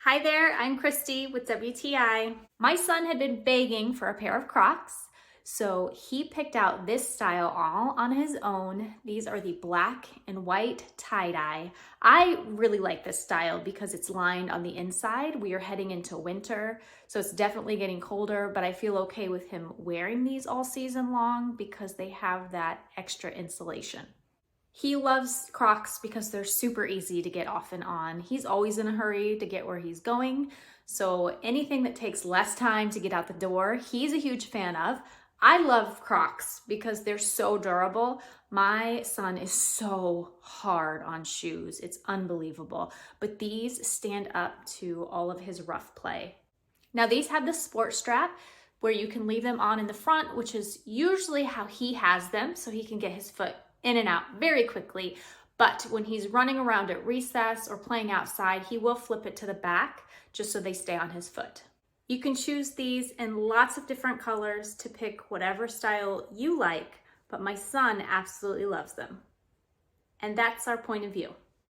Hi there, I'm Christy with WTI. My son had been begging for a pair of Crocs, so he picked out this style all on his own. These are the black and white tie-dye. I really like this style because it's lined on the inside. We are heading into winter, so it's definitely getting colder, but I feel okay with him wearing these all season long because they have that extra insulation. He loves Crocs because they're super easy to get off and on. He's always in a hurry to get where he's going, so anything that takes less time to get out the door, he's a huge fan of. I love Crocs because they're so durable. My son is so hard on shoes. It's unbelievable, but these stand up to all of his rough play. Now these have the sport strap where you can leave them on in the front, which is usually how he has them, so he can get his foot in and out very quickly. But when he's running around at recess or playing outside, he will flip it to the back just so they stay on his foot. You can choose these in lots of different colors to pick whatever style you like, but my son absolutely loves them. And that's our point of view.